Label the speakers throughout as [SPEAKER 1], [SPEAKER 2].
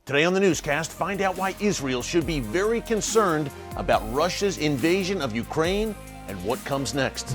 [SPEAKER 1] Today on the newscast, find out why Israel should be very concerned about Russia's invasion of Ukraine and what comes next.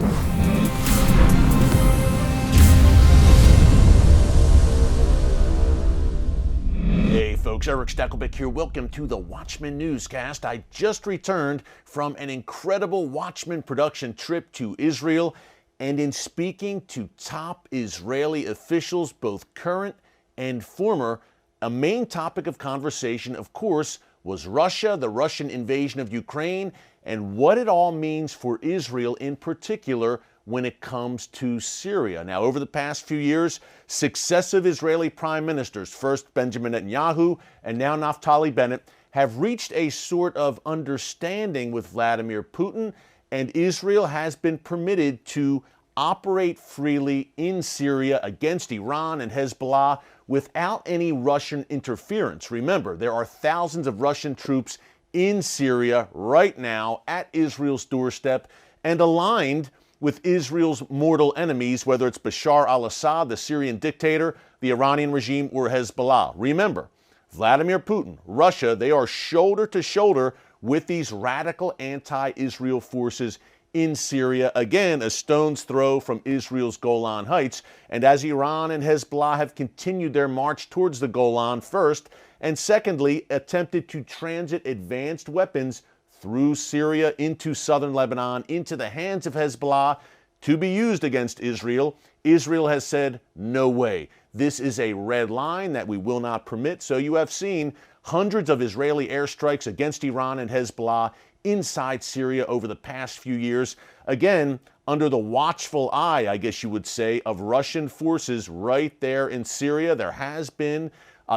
[SPEAKER 1] Hey folks, Erick Stakelbeck here. Welcome to the Watchman Newscast. I just returned from an incredible Watchman production trip to Israel, and in speaking to top Israeli officials, both current and former, a main topic of conversation, of course, was Russia, the Russian invasion of Ukraine, and what it all means for Israel in particular when it comes to Syria. Now, over the past few years, successive Israeli prime ministers, first Benjamin Netanyahu and now Naftali Bennett, have reached a sort of understanding with Vladimir Putin, and Israel has been permitted to operate freely in Syria against Iran and Hezbollah without any Russian interference. Remember, there are thousands of Russian troops in Syria right now at Israel's doorstep and aligned with Israel's mortal enemies, whether it's Bashar al-Assad, the Syrian dictator, the Iranian regime, or Hezbollah. Remember, Vladimir Putin, Russia, they are shoulder to shoulder with these radical anti-Israel forces in Syria, again, a stone's throw from Israel's Golan Heights. And as Iran and Hezbollah have continued their march towards the Golan first, and secondly, attempted to transit advanced weapons through Syria into southern Lebanon, into the hands of Hezbollah to be used against Israel, Israel has said, no way. This is a red line that we will not permit. So you have seen hundreds of Israeli airstrikes against Iran and Hezbollah inside Syria over the past few years, again, under the watchful eye, I guess you would say, of Russian forces right there in Syria. There has been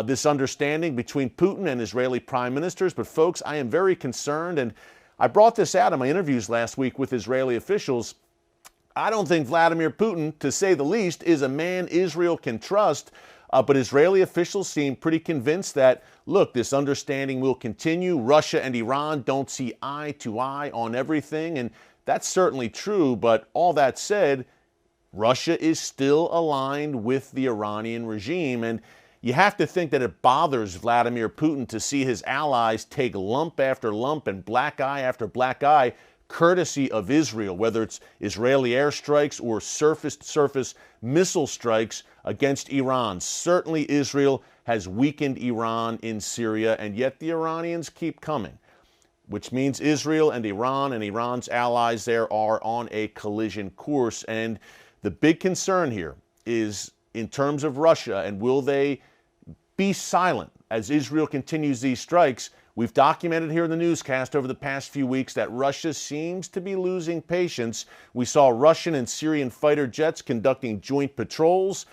[SPEAKER 1] this understanding between Putin and Israeli prime ministers, but folks, I am very concerned, and I brought this out in my interviews last week with Israeli officials. I don't think Vladimir Putin, to say the least, is a man Israel can trust. But Israeli officials seem pretty convinced that, look, this understanding will continue. Russia and Iran don't see eye to eye on everything, and that's certainly true. But all that said, Russia is still aligned with the Iranian regime, and you have to think that it bothers Vladimir Putin to see his allies take lump after lump and black eye after black eye, courtesy of Israel, whether it's Israeli airstrikes or surface-to-surface missile strikes against Iran. Certainly Israel has weakened Iran in Syria, and yet the Iranians keep coming, which means Israel and Iran's allies there are on a collision course. And the big concern here is in terms of Russia, and will they be silent as Israel continues these strikes? We've documented here in the newscast over the past few weeks that Russia seems to be losing patience. We saw Russian and Syrian fighter jets conducting joint patrols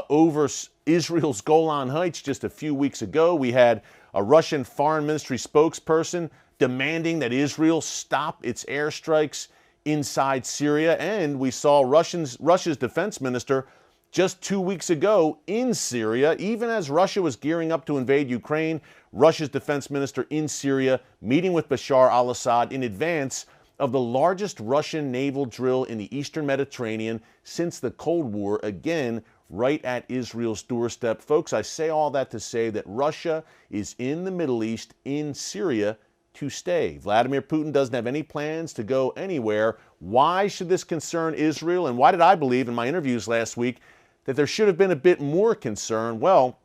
[SPEAKER 1] over Israel's Golan Heights just a few weeks ago. We had a Russian foreign ministry spokesperson demanding that Israel stop its airstrikes inside Syria. And we saw Russia's defense minister just 2 weeks ago in Syria, even as Russia was gearing up to invade Ukraine. Russia's defense minister in Syria meeting with Bashar al-Assad in advance of the largest Russian naval drill in the Eastern Mediterranean since the Cold War, again, right at Israel's doorstep. Folks, I say all that to say that Russia is in the Middle East, in Syria, to stay. Vladimir Putin doesn't have any plans to go anywhere. Why should this concern Israel? And why did I believe in my interviews last week that there should have been a bit more concern? Well,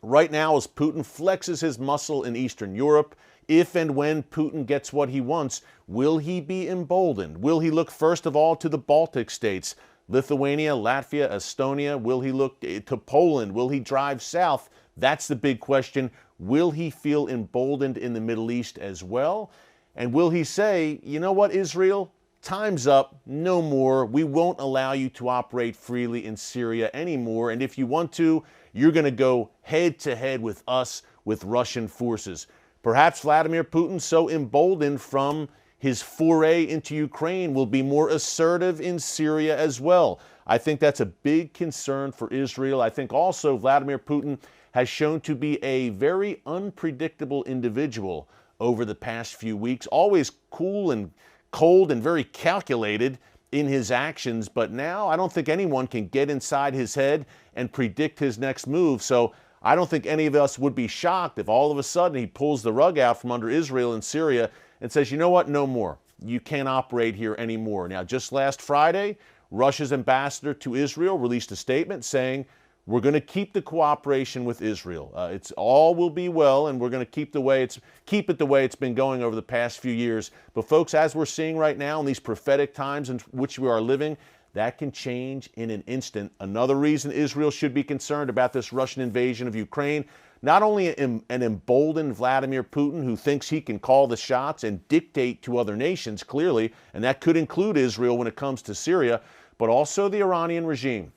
[SPEAKER 1] right now, as Putin flexes his muscle in Eastern Europe, if and when Putin gets what he wants, will he be emboldened? Will he look first of all to the Baltic states, Lithuania, Latvia, Estonia? Will he look to Poland? Will he drive south? That's the big question. Will he feel emboldened in the Middle East as well? And will he say, you know what, Israel? Time's up, no more. We won't allow you to operate freely in Syria anymore. And if you want to, you're going to go head to head with us, with Russian forces. Perhaps Vladimir Putin, so emboldened from his foray into Ukraine, will be more assertive in Syria as well. I think that's a big concern for Israel. I think also Vladimir Putin has shown to be a very unpredictable individual over the past few weeks, always cool and cold and very calculated in his actions, but now I don't think anyone can get inside his head and predict his next move. So I don't think any of us would be shocked if all of a sudden he pulls the rug out from under Israel and Syria and says, you know what, no more. You can't operate here anymore. Now, just last Friday, Russia's ambassador to Israel released a statement saying, we're going to keep the cooperation with Israel. It's all will be well, and we're going to keep it the way it's been going over the past few years. But folks, as we're seeing right now in these prophetic times in which we are living, that can change in an instant. Another reason Israel should be concerned about this Russian invasion of Ukraine, not only an emboldened Vladimir Putin who thinks he can call the shots and dictate to other nations clearly, and that could include Israel when it comes to Syria, but also the Iranian regime.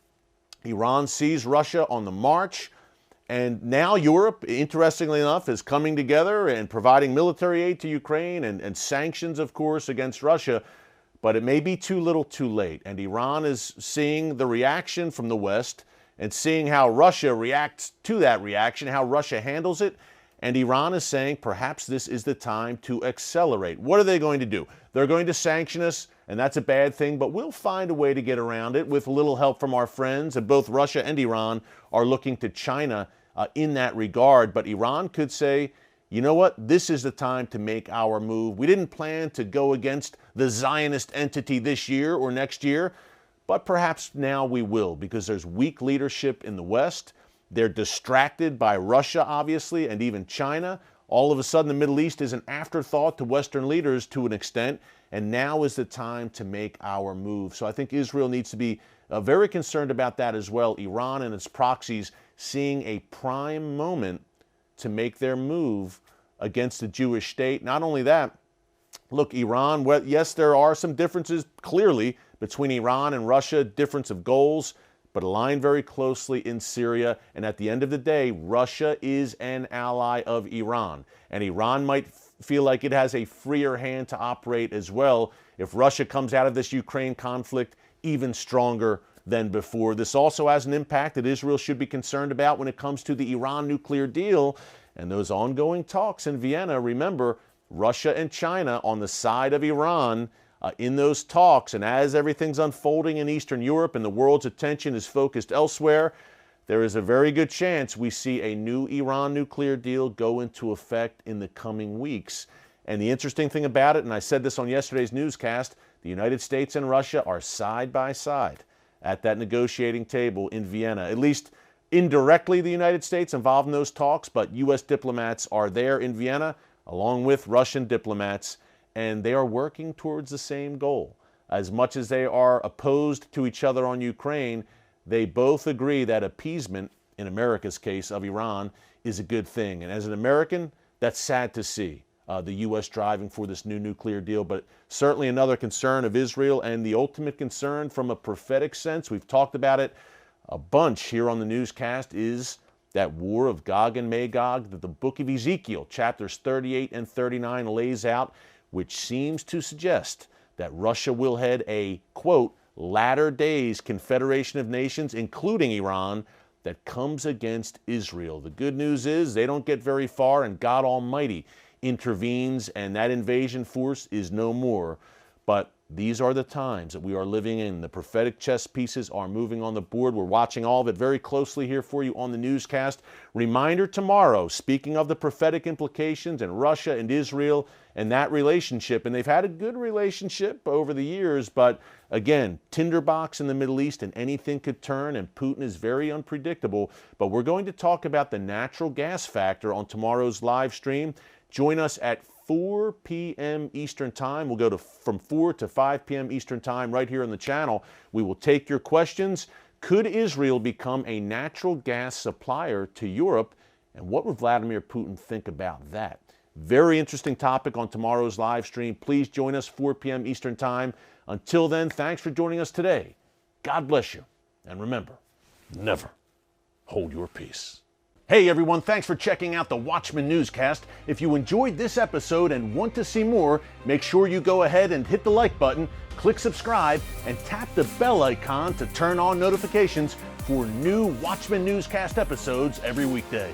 [SPEAKER 1] Iran sees Russia on the march, and now Europe, interestingly enough, is coming together and providing military aid to Ukraine and sanctions, of course, against Russia. But it may be too little too late. And Iran is seeing the reaction from the West and seeing how Russia reacts to that reaction, how Russia handles it. And Iran is saying perhaps this is the time to accelerate. What are they going to do? They're going to sanction us, and that's a bad thing, but we'll find a way to get around it with a little help from our friends. And both Russia and Iran are looking to China in that regard. But Iran could say, you know what? This is the time to make our move. We didn't plan to go against the Zionist entity this year or next year, but perhaps now we will, because there's weak leadership in the West. They're distracted by Russia, obviously, and even China. All of a sudden, the Middle East is an afterthought to Western leaders to an extent, and now is the time to make our move. So I think Israel needs to be very concerned about that as well. Iran and its proxies seeing a prime moment to make their move against the Jewish state. Not only that, look, Iran, well, yes, there are some differences clearly between Iran and Russia, difference of goals, but aligned very closely in Syria. And at the end of the day, Russia is an ally of Iran. And Iran might feel like it has a freer hand to operate as well if Russia comes out of this Ukraine conflict even stronger than before. This also has an impact that Israel should be concerned about when it comes to the Iran nuclear deal and those ongoing talks in Vienna. Remember, Russia and China on the side of Iran in those talks. And as everything's unfolding in Eastern Europe and the world's attention is focused elsewhere, there is a very good chance we see a new Iran nuclear deal go into effect in the coming weeks. And the interesting thing about it, and I said this on yesterday's newscast, the United States and Russia are side by side at that negotiating table in Vienna. At least indirectly, the United States involved in those talks, but U.S. diplomats are there in Vienna along with Russian diplomats, and they are working towards the same goal. As much as they are opposed to each other on Ukraine, they both agree that appeasement, in America's case of Iran, is a good thing. And as an American, that's sad to see the U.S. driving for this new nuclear deal, but certainly another concern of Israel, and the ultimate concern from a prophetic sense, we've talked about it a bunch here on the newscast, is that war of Gog and Magog that the book of Ezekiel, chapters 38 and 39, lays out, which seems to suggest that Russia will head a, quote, latter days confederation of nations, including Iran, that comes against Israel. The good news is they don't get very far, and God Almighty intervenes, and that invasion force is no more. But these are the times that we are living in. The prophetic chess pieces are moving on the board. We're watching all of it very closely here for you on the newscast. Reminder tomorrow, speaking of the prophetic implications and Russia and Israel and that relationship, and they've had a good relationship over the years, but again, tinderbox in the Middle East and anything could turn, and Putin is very unpredictable. But we're going to talk about the natural gas factor on tomorrow's live stream. Join us at 4 p.m. Eastern Time. We'll go from 4 to 5 p.m. Eastern Time right here on the channel. We will take your questions. Could Israel become a natural gas supplier to Europe? And what would Vladimir Putin think about that? Very interesting topic on tomorrow's live stream. Please join us 4 p.m. Eastern Time. Until then, thanks for joining us today. God bless you. And remember, never hold your peace. Hey everyone, thanks for checking out the Watchman Newscast. If you enjoyed this episode and want to see more, make sure you go ahead and hit the like button, click subscribe, and tap the bell icon to turn on notifications for new Watchman Newscast episodes every weekday.